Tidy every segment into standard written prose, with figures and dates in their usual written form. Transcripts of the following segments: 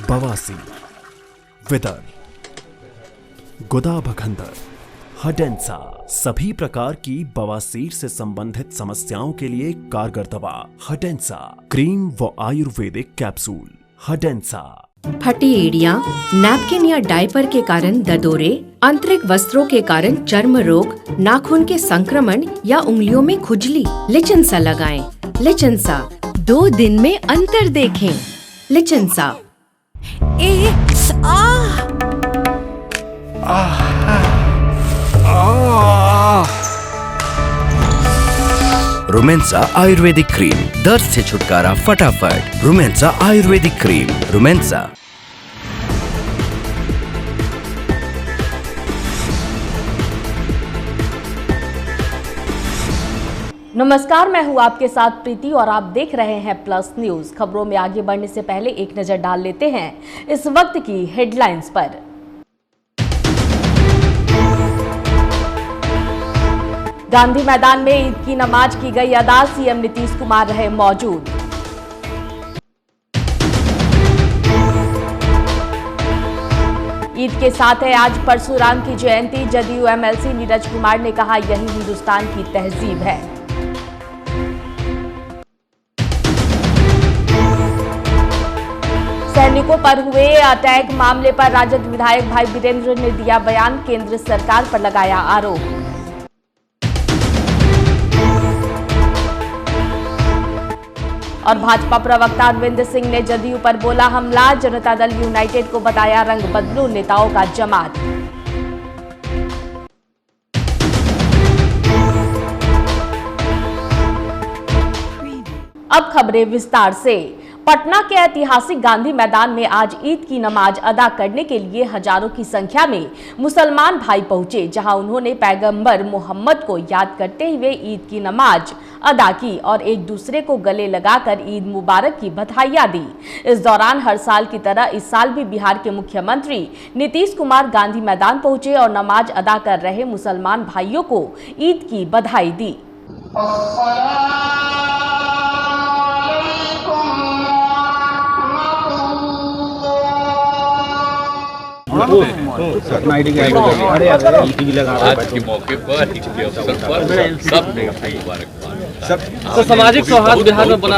बवासीर, विदर, गुदाभगंदर, हडेंसा सभी प्रकार की बवासीर से संबंधित समस्याओं के लिए कारगर दवा हडेंसा क्रीम व आयुर्वेदिक कैप्सूल हडेंसा। फटी एड़ियां, नैपकिन या डायपर के कारण ददोरे, आंतरिक वस्त्रों के कारण चर्म रोग, नाखून के संक्रमण या उंगलियों में खुजली, लिचेंसा लगाएं। लिचेंसा 2 दिन में अंतर देखें। लिचेंसा। रुमेंसा आयुर्वेदिक क्रीम, दर्द से छुटकारा फटाफट। रुमेंसा आयुर्वेदिक क्रीम, रुमेंसा। नमस्कार, मैं हूं आपके साथ प्रीति और आप देख रहे हैं प्लस न्यूज। खबरों में आगे बढ़ने से पहले एक नजर डाल लेते हैं इस वक्त की हेडलाइंस पर। गांधी मैदान में ईद की नमाज की गई अदा, सीएम नीतीश कुमार रहे मौजूद। ईद के साथ है आज परशुराम की जयंती। जदयू एमएलसी नीरज कुमार ने कहा यही हिंदुस्तान की तहजीब है। सैनिकों पर हुए अटैक मामले पर राजद विधायक भाई वीरेंद्र ने दिया बयान, केंद्र सरकार पर लगाया आरोप। और भाजपा प्रवक्ता अरविंद सिंह ने जदयू पर बोला हमला, जनता दल यूनाइटेड को बताया रंग बदलू नेताओं का जमात। अब खबरें विस्तार से। पटना के ऐतिहासिक गांधी मैदान में आज ईद की नमाज अदा करने के लिए हजारों की संख्या में मुसलमान भाई पहुंचे, जहां उन्होंने पैगंबर मोहम्मद को याद करते हुए ईद की नमाज अदा की और एक दूसरे को गले लगाकर ईद मुबारक की बधाइयां दी। इस दौरान हर साल की तरह इस साल भी बिहार के मुख्यमंत्री नीतीश कुमार गांधी मैदान पहुंचे और नमाज अदा कर रहे मुसलमान भाइयों को ईद की बधाई दी। आज के मौके पर इसके अवसर पर सबने मुबारकबाद। सामाजिक सौहार्द बिहार में बना।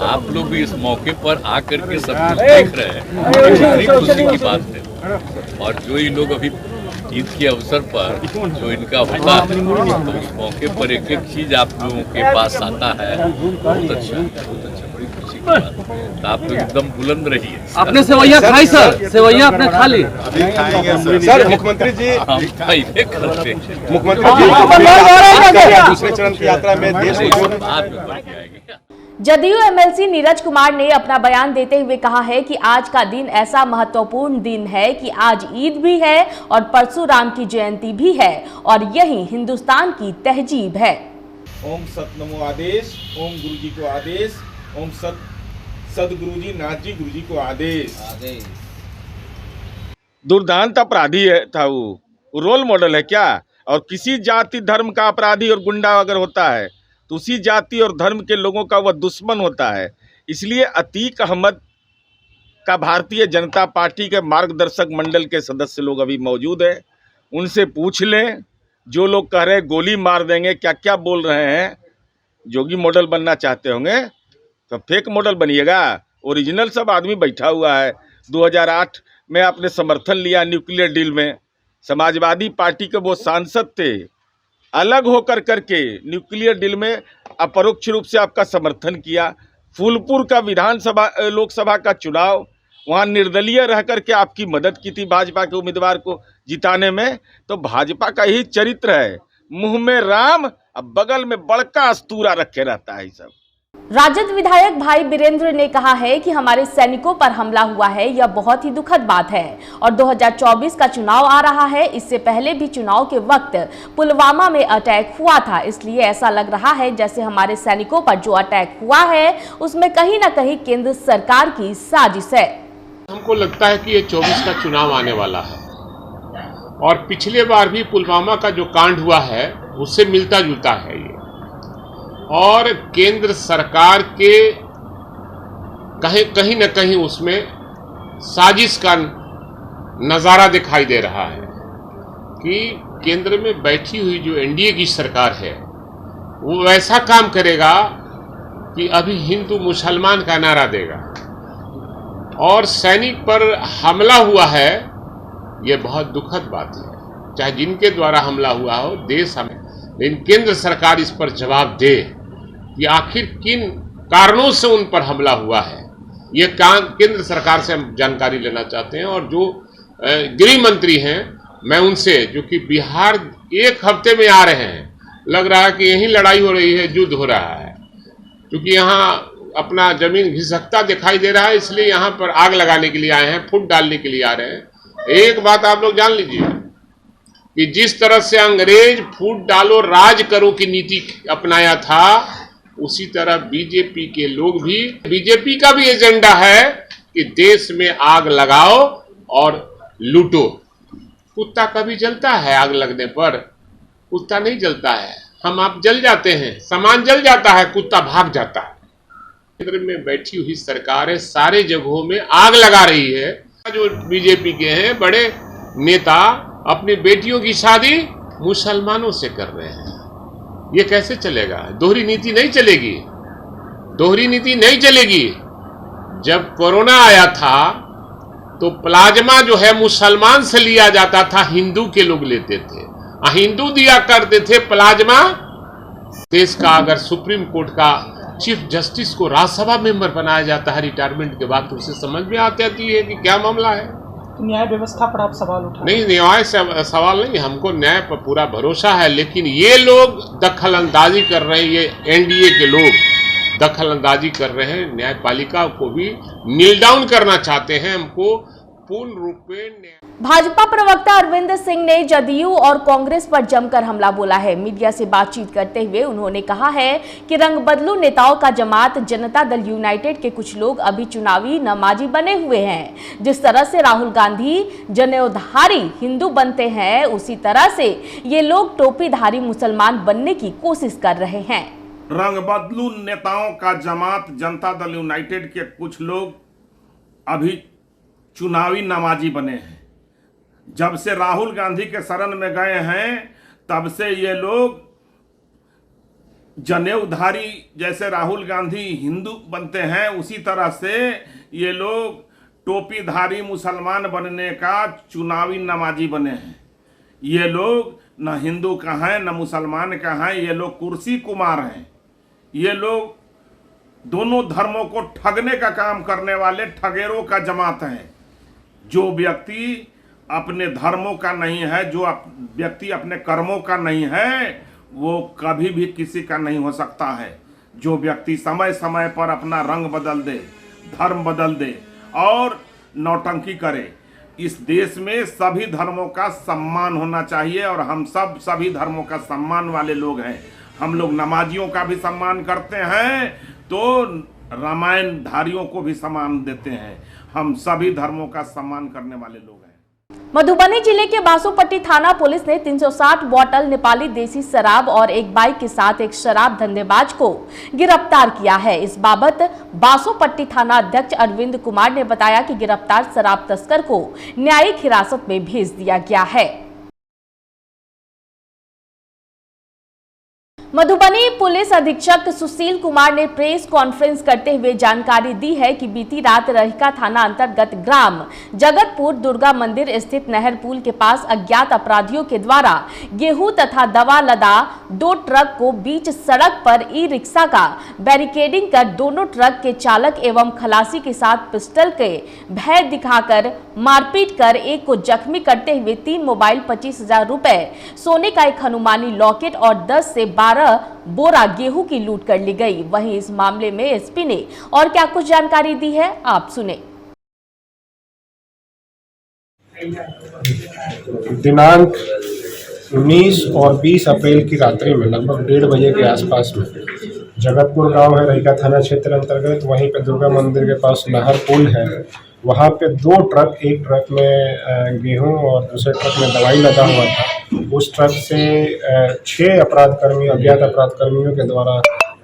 आप लोग भी इस मौके पर आकर के सब कुछ देख रहे हैं, बड़ी खुशी की बात है। और जो ये लोग अभी ईद के अवसर पर जो इनका होता है, तो उस मौके पर एक एक चीज आप लोगों के पास आता है, बहुत अच्छा, बड़ी खुशी की बात है। तो आप लोग एकदम बुलंद रहिए। आपने सेवैया खाई सर? सेवैया आपने खा ली? अभी खाएंगे सर। मुख्यमंत्री जी हम खाइए करते हैं। मुख्यमंत्री जी दूसरे चरण की यात्रा में देश को बाद में बढ़ जाएगी। जदयू एमएलसी नीरज कुमार ने अपना बयान देते हुए कहा है कि आज का दिन ऐसा महत्वपूर्ण दिन है कि आज ईद भी है और परशुराम की जयंती भी है और यही हिंदुस्तान की तहजीब है। ओम सत नमो आदेश, ओम गुरु जी को आदेश, ओम सदगुरु जी नाथ जी गुरु जी को आदेश। दुर्दांत अपराधी है था वो रोल मॉडल है क्या? और किसी जाति धर्म का अपराधी और गुंडा अगर होता है तो उसी जाति और धर्म के लोगों का वह दुश्मन होता है। इसलिए अतीक अहमद का भारतीय जनता पार्टी के मार्गदर्शक मंडल के सदस्य लोग अभी मौजूद हैं, उनसे पूछ लें। जो लोग कह रहे हैं गोली मार देंगे, क्या क्या बोल रहे हैं। जोगी मॉडल बनना चाहते होंगे तो फेक मॉडल बनिएगा। ओरिजिनल सब आदमी बैठा हुआ है। 2008 में आपने समर्थन लिया न्यूक्लियर डील में, समाजवादी पार्टी के वो सांसद थे, अलग होकर करके न्यूक्लियर डील में अपरोक्ष रूप से आपका समर्थन किया। फूलपुर का विधानसभा लोकसभा का चुनाव, वहाँ निर्दलीय रह करके आपकी मदद की थी भाजपा के उम्मीदवार को जिताने में। तो भाजपा का यही चरित्र है, मुंह में राम अब बगल में बड़का अस्तूरा रखे रहता है। सब राजद विधायक भाई वीरेंद्र ने कहा है कि हमारे सैनिकों पर हमला हुआ है, यह बहुत ही दुखद बात है और 2024 का चुनाव आ रहा है। इससे पहले भी चुनाव के वक्त पुलवामा में अटैक हुआ था, इसलिए ऐसा लग रहा है जैसे हमारे सैनिकों पर जो अटैक हुआ है उसमें कहीं ना कहीं केंद्र सरकार की साजिश है। हमको लगता है कि ये 24 का चुनाव आने वाला है और पिछले बार भी पुलवामा का जो कांड हुआ है उससे मिलता जुलता है ये। और केंद्र सरकार के कहीं न कहीं उसमें साजिश का नज़ारा दिखाई दे रहा है कि केंद्र में बैठी हुई जो एनडीए की सरकार है वो वैसा काम करेगा कि अभी हिंदू मुसलमान का नारा देगा और सैनिक पर हमला हुआ है। ये बहुत दुखद बात है, चाहे जिनके द्वारा हमला हुआ हो देश हमें, लेकिन केंद्र सरकार इस पर जवाब दे कि आखिर किन कारणों से उन पर हमला हुआ है। ये केंद्र सरकार से हम जानकारी लेना चाहते हैं। और जो गृह मंत्री हैं, मैं उनसे, जो कि बिहार एक हफ्ते में आ रहे हैं, लग रहा है कि यही लड़ाई हो रही है, युद्ध हो रहा है, क्योंकि यहाँ अपना जमीन घिसकता दिखाई दे रहा है, इसलिए यहाँ पर आग लगाने के लिए आए हैं, फूट डालने के लिए आ रहे हैं। एक बात आप लोग जान लीजिए कि जिस तरह से अंग्रेज फूट डालो राज करो की नीति अपनाया था, उसी तरह बीजेपी के लोग भी, बीजेपी का भी एजेंडा है कि देश में आग लगाओ और लूटो। कुत्ता कभी जलता है आग लगने पर? कुत्ता नहीं जलता है, हम आप जल जाते हैं, सामान जल जाता है, कुत्ता भाग जाता है। केंद्र में बैठी हुई सरकार है, सारे जगहों में आग लगा रही है। जो बीजेपी के हैं बड़े नेता अपनी बेटियों की शादी मुसलमानों से कर रहे हैं। ये कैसे चलेगा? दोहरी नीति नहीं चलेगी, दोहरी नीति नहीं चलेगी। जब कोरोना आया था तो प्लाज्मा जो है मुसलमान से लिया जाता था, हिंदू के लोग लेते थे, हिंदू दिया करते थे प्लाज्मा। देश का अगर सुप्रीम कोर्ट का चीफ जस्टिस को राज्यसभा मेंबर बनाया जाता है रिटायरमेंट के बाद, तो उसे समझ में आती है कि क्या मामला है। तो न्याय व्यवस्था पर आप सवाल उठा? नहीं, न्याय सवाल नहीं, हमको न्याय पर पूरा भरोसा है, लेकिन ये लोग दखल अंदाजी कर रहे हैं, ये एनडीए के लोग दखल अंदाजी कर रहे हैं, न्यायपालिका को भी नील डाउन करना चाहते हैं। हमको पूर्ण रूप में भाजपा प्रवक्ता अरविंद सिंह ने जदयू और कांग्रेस पर जमकर हमला बोला है। मीडिया से बातचीत करते हुए उन्होंने कहा है कि रंग बदलू नेताओं का जमात जनता दल यूनाइटेड के कुछ लोग अभी चुनावी नमाजी बने हुए हैं। जिस तरह से राहुल गांधी जनेऊधारी हिंदू बनते हैं, उसी तरह से ये लोग टोपीधारी मुसलमान बनने की कोशिश कर रहे हैं। रंग बदलू नेताओं का जमात जनता दल यूनाइटेड के कुछ लोग अभी चुनावी नमाजी बने हैं। जब से राहुल गांधी के शरण में गए हैं, तब से ये लोग जनेऊधारी, जैसे राहुल गांधी हिंदू बनते हैं, उसी तरह से ये लोग टोपीधारी मुसलमान बनने का चुनावी नमाजी बने हैं। ये लोग न हिंदू का हैं न मुसलमान का हैं, ये लोग कुर्सी कुमार हैं। ये लोग दोनों धर्मों को ठगने का काम करने वाले ठगेरों का जमात है। जो व्यक्ति अपने धर्मों का नहीं है, जो व्यक्ति अपने कर्मों का नहीं है, वो कभी भी किसी का नहीं हो सकता है। जो व्यक्ति समय समय पर अपना रंग बदल दे, धर्म बदल दे और नौटंकी करे, इस देश में सभी धर्मों का सम्मान होना चाहिए। और हम सब सभी धर्मों का सम्मान वाले लोग हैं। हम लोग नमाजियों का भी सम्मान करते हैं, तो रामायण धारियों को भी सम्मान देते हैं। हम सभी धर्मों का सम्मान करने वाले लोग हैं। मधुबनी जिले के बासोपट्टी थाना पुलिस ने 360 बोतल नेपाली देसी शराब और एक बाइक के साथ एक शराब धंधेबाज को गिरफ्तार किया है। इस बाबत बासोपट्टी थाना अध्यक्ष अरविंद कुमार ने बताया कि गिरफ्तार शराब तस्कर को न्यायिक हिरासत में भेज दिया गया है। मधुबनी पुलिस अधीक्षक सुशील कुमार ने प्रेस कॉन्फ्रेंस करते हुए जानकारी दी है कि बीती रात रहिका थाना अंतर्गत ग्राम जगतपुर दुर्गा मंदिर स्थित नहर पुल के पास अज्ञात अपराधियों के द्वारा गेहूं तथा दवा लदा 2 ट्रक को बीच सड़क पर ई रिक्शा का बैरिकेडिंग कर दोनों ट्रक के चालक एवं खलासी के साथ पिस्टल के भय दिखाकर मारपीट कर एक को जख्मी करते हुए 3 मोबाइल, 25,000 रुपए, सोने का एक हनुमानी लॉकेट और 10 से 12 बोरा गेहूं की लूट कर ली गई। वहीं इस मामले में एसपी ने और क्या कुछ जानकारी दी है, आप सुने। दिनांक 19 और 20 अप्रैल की रात्रि में लगभग 1:30 बजे के आसपास में जगतपुर गांव है, रहिका थाना क्षेत्र अंतर्गत, वहीं पे दुर्गा मंदिर के पास नहर पुल है, वहाँ पे 2 ट्रक, एक ट्रक में गेहूं और दूसरे ट्रक में दवाई लदा हुआ था। उस ट्रक से 6 अज्ञात अपराध कर्मियों के द्वारा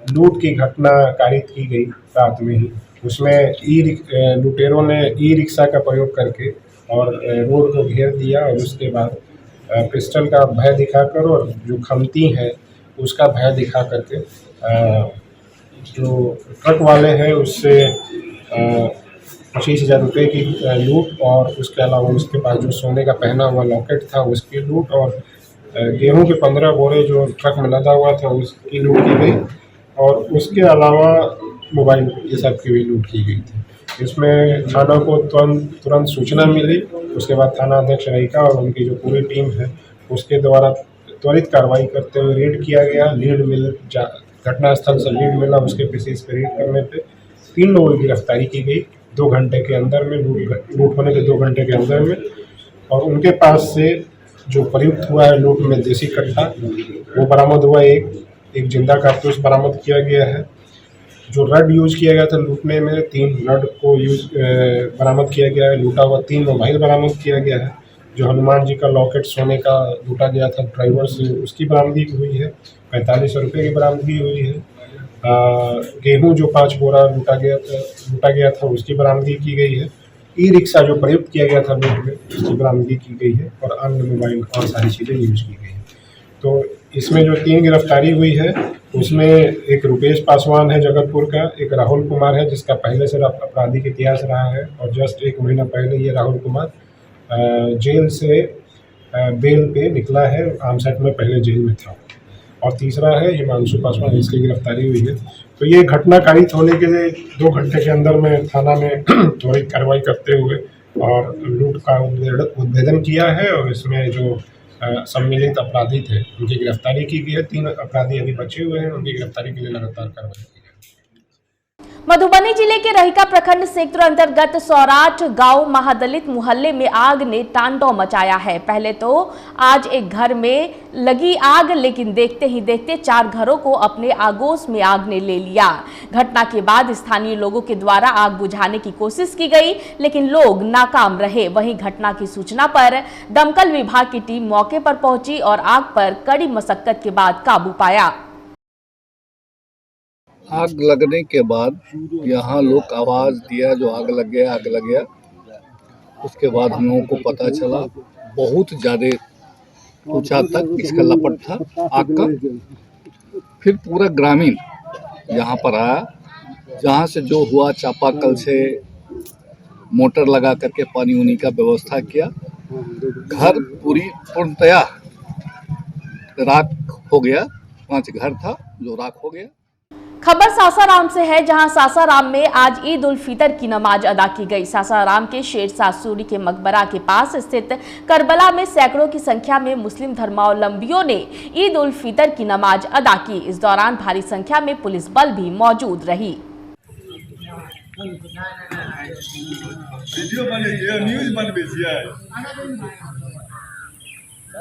लूट की घटना कारित की गई रात में ही। उसमें लुटेरों ने ई रिक्शा का प्रयोग करके और रोड को घेर दिया और उसके बाद पिस्टल का भय दिखाकर और जो खमती है उसका भय दिखा करके जो ट्रक वाले हैं उससे 25,000 रुपये की लूट और उसके अलावा उसके पास जो सोने का पहना हुआ लॉकेट था उसकी लूट और गेहूं के 15 बोरे जो ट्रक में लदा हुआ था उसकी लूट की गई और उसके अलावा मोबाइल ये सब की भी लूट की गई थी। इसमें थाना को तुरंत सूचना मिली। उसके बाद थाना अध्यक्ष रईका और उनकी जो पूरी टीम है उसके द्वारा त्वरित कार्रवाई करते हुए रेड किया गया। लीड मिल घटनास्थल से लीड मिला, उसके बेसिस पे रेड करने पे 3 लोगों की गिरफ्तारी की गई 2 घंटे के अंदर में, लूट होने के 2 घंटे के अंदर में। और उनके पास से जो प्रयुक्त हुआ है लूट में देसी कट्टा वो बरामद हुआ, एक जिंदा कारतूस बरामद किया गया है। जो रड यूज किया गया था लूटने में 3 रड को बरामद किया गया है। लूटा हुआ 3 मोबाइल बरामद किया गया है। जो हनुमान जी का लॉकेट सोने का लूटा गया था ड्राइवर से उसकी बरामदगी हुई है। 4500 रुपये की बरामदगी हुई है। गेहूं जो 5 बोरा लूटा गया था उसकी बरामदगी की गई है। ई रिक्शा जो प्रयुक्त किया गया था लूट में उसकी बरामदगी की गई है और अन्य मोबाइल और सारी चीज़ें यूज की गई हैं। तो इसमें जो 3 गिरफ्तारी हुई है उसमें एक रुपेश पासवान है जगतपुर का, एक राहुल कुमार है जिसका पहले से आपराधिक इतिहास रहा है और जस्ट 1 महीना पहले ये राहुल कुमार जेल से बेल पे निकला है। आमसेट में पहले जेल में था। और तीसरा है हिमांशु पासवान, इसकी गिरफ्तारी हुई है। तो ये घटना कारित होने के 2 घंटे के अंदर में थाना में त्वरित कार्रवाई करते हुए और लूट का उद्भेदन किया है और इसमें जो सम्मिलित अपराधी थे उनकी गिरफ्तारी की गई है। 3 अपराधी अभी बचे हुए हैं, उनकी गिरफ्तारी के लिए लगातार कार्रवाई की है। मधुबनी जिले के रहिका प्रखंड क्षेत्र अंतर्गत सौराठ गांव महादलित मोहल्ले में आग ने तांडव मचाया है। पहले तो आज एक घर में लगी आग, लेकिन देखते ही देखते 4 घरों को अपने आगोश में आग ने ले लिया। घटना के बाद स्थानीय लोगों के द्वारा आग बुझाने की कोशिश की गई, लेकिन लोग नाकाम रहे। वहीं घटना की सूचना पर दमकल विभाग की टीम मौके पर पहुंची और आग पर कड़ी मशक्कत के बाद काबू पाया। आग लगने के बाद यहाँ लोग आवाज़ दिया जो आग लग गया। उसके बाद हम लोगों को पता चला बहुत ज़्यादा ऊंचा तक इसका लपट था आग का। फिर पूरा ग्रामीण यहाँ पर आया, जहाँ से जो हुआ चापाकल से मोटर लगा करके पानी उनी का व्यवस्था किया। घर पूर्णतया राख हो गया। 5 घर था जो राख हो गया। खबर सासाराम से है, जहां सासाराम में आज ईद उल फितर की नमाज अदा की गई। सासाराम के शेरशाह सूरी के मकबरा के पास स्थित करबला में सैकड़ों की संख्या में मुस्लिम धर्मावलंबियों ने ईद उल फितर की नमाज अदा की। इस दौरान भारी संख्या में पुलिस बल भी मौजूद रही।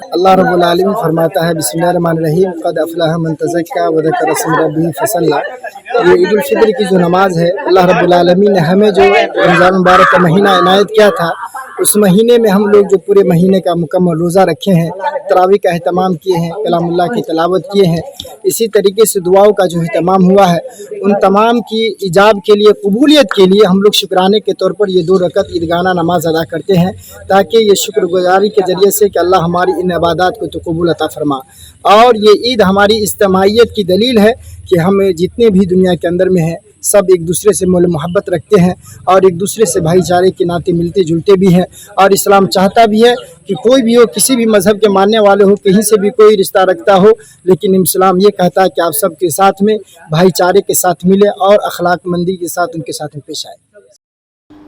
अल्लाह रब्बुल आलमीन फरमाता है बिस्मिल्लाहिर्रहमानिर्रहीम क़द अफ़लह मन तज़क्का व ज़करा इस्म रब्बिही फसल्ला। ये ईद उल फितर की जो नमाज है, अल्लाह रब्बुल आलमीन ने हमें जो रमज़ान मुबारक का महीना इनायत किया था, उस महीने में हम लोग जो पूरे महीने का मुकम्मल रोज़ा रखे हैं, तरावी का अहतमाम किए हैं, कलामुल्लाह की तिलावत किए हैं। इसी तरीके से दुआओं का जो अहतमाम हुआ है, उन तमाम की इजाब के लिए, कबूलियत के लिए हम लोग शुक्राने के तौर पर ये 2 रकत ईदगाना नमाज अदा करते हैं, ताकि ये शुक्रगुजारी के ज़रिए से कि अल्लाह हमारी इन इबादत को तो कबूल अता फरमा। और ये ईद हमारी इज्तिमाइयत की दलील है कि हम जितने भी दुनिया के अंदर में हैं सब एक दूसरे से मोल मोहब्बत रखते हैं और एक दूसरे से भाईचारे के नाते मिलते जुलते भी हैं। और इस्लाम चाहता भी है कि कोई भी हो, किसी भी मज़हब के मानने वाले हो, कहीं से भी कोई रिश्ता रखता हो, लेकिन इस्लाम ये कहता है कि आप सबके साथ में भाईचारे के साथ मिले और अखलाकमंदी के साथ उनके साथ में पेश आए।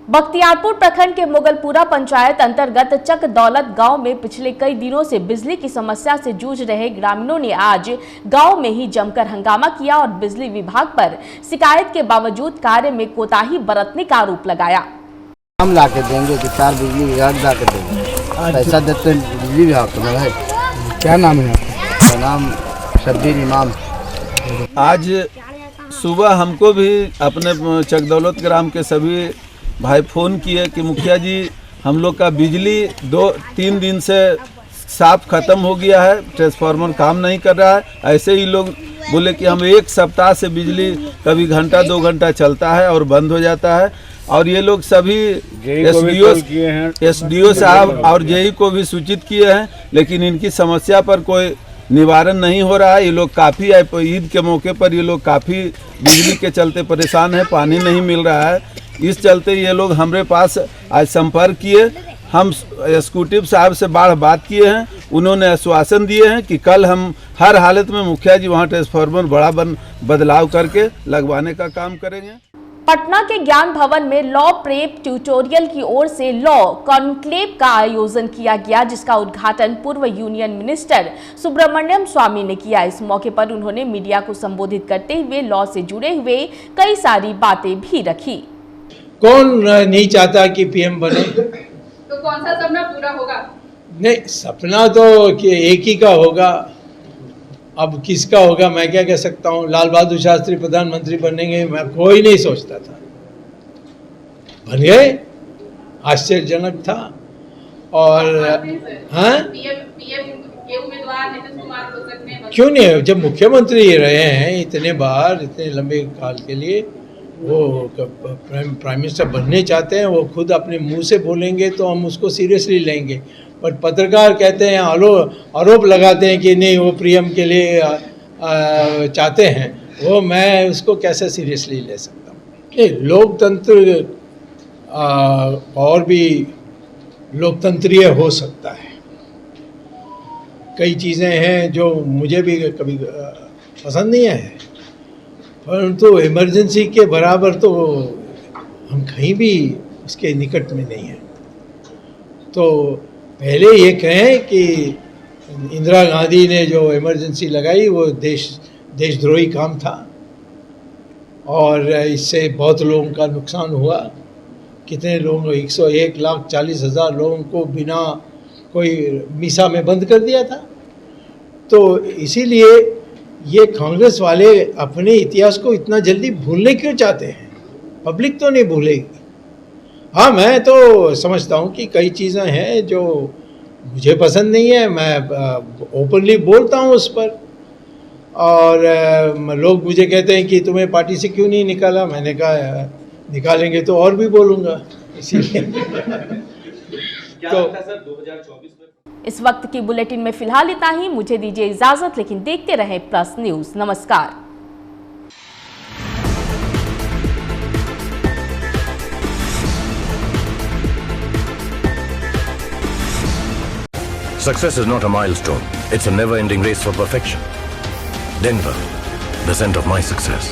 बख्तियारपुर प्रखंड के मुगलपुरा पंचायत अंतर्गत चक दौलत गांव में पिछले कई दिनों से बिजली की समस्या से जूझ रहे ग्रामीणों ने आज गांव में ही जमकर हंगामा किया और बिजली विभाग पर शिकायत के बावजूद कार्य में कोताही बरतने का आरोप लगाया। हम ला के देंगे कि 4 बिजली विभाग ला के देंगे, पैसा देते बिजली विभाग को है। क्या नाम है आपका? नाम शब्बीर इमाम। आज सुबह हमको भी अपने चक दौलत ग्राम के सभी भाई फ़ोन किए कि मुखिया जी हम लोग का बिजली 2-3 दिन से साफ ख़त्म हो गया है, ट्रांसफार्मर काम नहीं कर रहा है। ऐसे ही लोग बोले कि हम 1 सप्ताह से बिजली कभी घंटा 2 घंटा चलता है और बंद हो जाता है। और ये लोग सभी एसडीओ साहब और जेई को भी सूचित किए हैं, लेकिन इनकी समस्या पर कोई निवारण नहीं हो रहा है। ये लोग काफ़ी ईद के मौके पर ये लोग काफ़ी बिजली के चलते परेशान हैं, पानी नहीं मिल रहा है। इस चलते ये लोग हमारे पास आज संपर्क किए। हम एग्जीक्यूटिव साहब से बात किए हैं, उन्होंने आश्वासन दिए हैं कि कल हम हर हालत में मुखिया जी वहाँ ट्रांसफार्मर बड़ा बदलाव करके लगवाने का काम करेंगे। पटना के ज्ञान भवन में लॉ प्रेप ट्यूटोरियल की ओर से लॉ कॉन्क्लेव का आयोजन किया गया, जिसका उद्घाटन पूर्व यूनियन मिनिस्टर सुब्रमण्यम स्वामी ने किया। इस मौके पर उन्होंने मीडिया को संबोधित करते हुए लॉ से जुड़े हुए कई सारी बातें भी रखी। कौन नहीं चाहता कि पीएम बने? तो कौन सा सपना पूरा होगा? नहीं, सपना तो एक ही का होगा। अब किसका होगा मैं क्या कह सकता हूँ। लाल बहादुर शास्त्री प्रधानमंत्री बनेंगे मैं कोई नहीं सोचता था, बन गए, आश्चर्यजनक था। और हाँ, क्यों नहीं, जब मुख्यमंत्री रहे हैं इतने बार, इतने लंबे काल के लिए, वो प्राइम मिनिस्टर बनने चाहते हैं, वो खुद अपने मुंह से बोलेंगे तो हम उसको सीरियसली लेंगे। पर पत्रकार कहते हैं, आरोप लगाते हैं कि नहीं वो पीएम के लिए चाहते हैं, वो मैं उसको कैसे सीरियसली ले सकता हूँ। लोकतंत्र और भी लोकतंत्रीय हो सकता है। कई चीज़ें हैं जो मुझे भी कभी पसंद नहीं है, परंतु इमरजेंसी के बराबर तो हम कहीं भी उसके निकट में नहीं हैं। तो पहले ये कहें कि इंदिरा गांधी ने जो इमरजेंसी लगाई वो देशद्रोही काम था और इससे बहुत लोगों का नुकसान हुआ। कितने लोग, 1,40,000 लोगों को बिना कोई मीसा में बंद कर दिया था। तो इसीलिए ये कांग्रेस वाले अपने इतिहास को इतना जल्दी भूलने क्यों चाहते हैं? पब्लिक तो नहीं भूलेगी। हाँ, मैं तो समझता हूँ कि कई चीज़ें हैं जो मुझे पसंद नहीं है, मैं ओपनली बोलता हूँ उस पर। और लोग मुझे कहते हैं कि तुम्हें पार्टी से क्यों नहीं निकाला, मैंने कहा निकालेंगे तो और भी बोलूँगा, इसीलिए। तो इस वक्त की बुलेटिन में फिलहाल इतना ही। मुझे दीजिए इजाजत, लेकिन देखते रहें प्लस न्यूज। नमस्कार। Success is not a milestone. It's a never-ending race for perfection. Denver, the center of my success.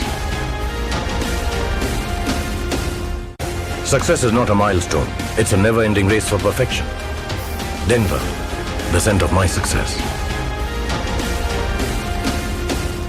Success is not a milestone. It's a never-ending race for perfection. Denver, the center of my success.